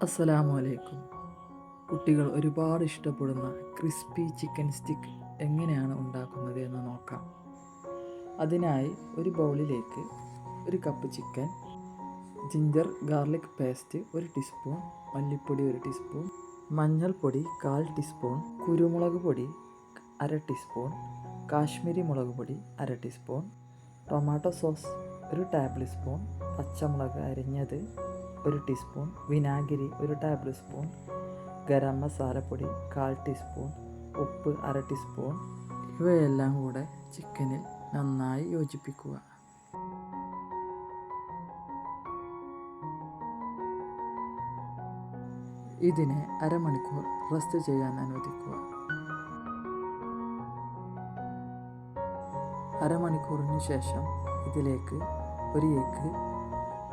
അസ്സലാമു അലൈക്കും. കുട്ടികൾ ഒരുപാട് ഇഷ്ടപ്പെടുന്ന ക്രിസ്പി ചിക്കൻ സ്റ്റിക്ക് എങ്ങനെയാണ് ഉണ്ടാക്കുന്നത് എന്ന് നോക്കാം. അതിനായി ഒരു ബൗളിലേക്ക് 1 cup chicken, ginger garlic paste 1 teaspoon, മല്ലിപ്പൊടി 1 ടീസ്പൂൺ, മഞ്ഞൾപ്പൊടി 1/4 ടീസ്പൂൺ, കുരുമുളക് പൊടി 1/2 ടീസ്പൂൺ, കാശ്മീരി മുളക് പൊടി 1/2 teaspoon, tomato sauce 1 table spoon, പച്ചമുളക് അരിഞ്ഞത് 1 ടീസ്പൂൺ, വിനാഗിരി 1 ടേബിൾ സ്പൂൺ, ഗരം മസാലപ്പൊടി 1/4 ടീസ്പൂൺ, ഉപ്പ് 1/2 ടീസ്പൂൺ. ഇവയെല്ലാം കൂടെ ചിക്കനിൽ നന്നായി യോജിപ്പിക്കുക. ഇതിനെ അരമണിക്കൂർ റെസ്റ്റ് ചെയ്യാൻ അനുവദിക്കുക. അരമണിക്കൂറിന് ശേഷം ഇതിലേക്ക് 1 egg,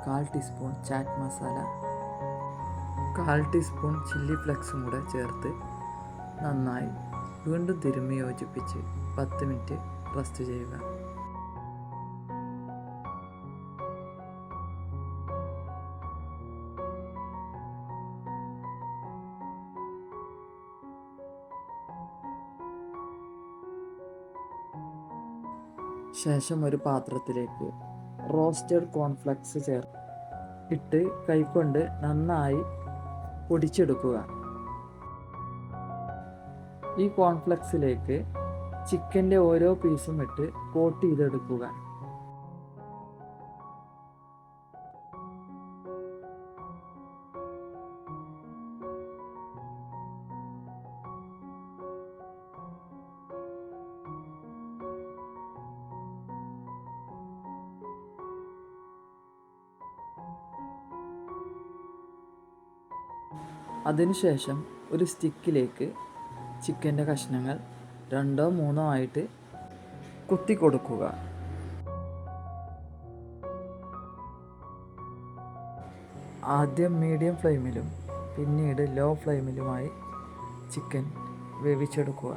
1/4 teaspoon chaat masala, 1/4 teaspoon chilli ഫ്ലെക്സും കൂടെ ചേർത്ത് നന്നായി വീണ്ടും തിരുമ്മി യോജിപ്പിച്ച് 10 മിനിറ്റ് റെസ്റ്റ് ചെയ്യുക. ശേഷം ഒരു പാത്രത്തിലേക്ക് റോസ്റ്റഡ് കോൺഫ്ലെക്സ് ഇട്ട് കൈകൊണ്ട് നന്നായി പൊടിച്ചെടുക്കുക. ഈ കോൺഫ്ലെക്സിലേക്ക് ചിക്കൻ്റെ ഓരോ പീസും ഇട്ട് കോട്ട് ചെയ്തെടുക്കുക. അതിനുശേഷം ഒരു സ്റ്റിക്കിലേക്ക് ചിക്കൻ്റെ കഷ്ണങ്ങൾ 2-3 ആയിട്ട് കുത്തി കൊടുക്കുക. ആദ്യം മീഡിയം ഫ്ലെയിമിലും പിന്നീട് ലോ ഫ്ലെയിമിലുമായി ചിക്കൻ വേവിച്ചെടുക്കുക.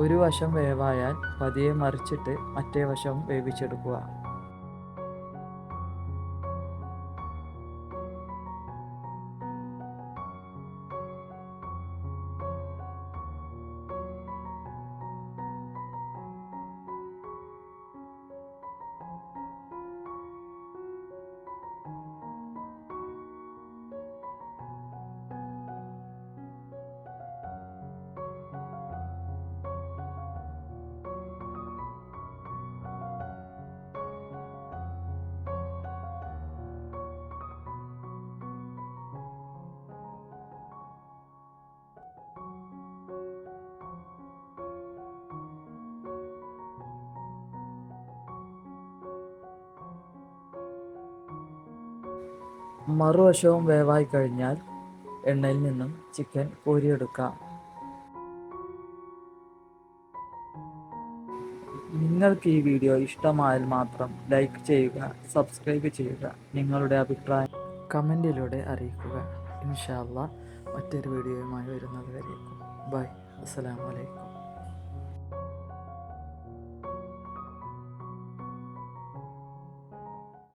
ഒരു വശം വേവായാൽ പതിയെ മറിച്ചിട്ട് മറ്റേ വശം വേവിച്ചെടുക്കുക. മറുവശവും വേവായി കഴിഞ്ഞാൽ എണ്ണയിൽ നിന്നും ചിക്കൻ കോരിയെടുക്കാം. നിങ്ങൾക്ക് ഈ വീഡിയോ ഇഷ്ടമായാൽ മാത്രം ലൈക്ക് ചെയ്യുക, സബ്സ്ക്രൈബ് ചെയ്യുക. നിങ്ങളുടെ അഭിപ്രായം കമൻറ്റിലൂടെ അറിയിക്കുക. ഇൻഷാ അല്ലാഹ് മറ്റൊരു വീഡിയോയുമായി വരുന്നത് വരേക്കും ബൈ. അസ്സലാമു അലൈക്കും.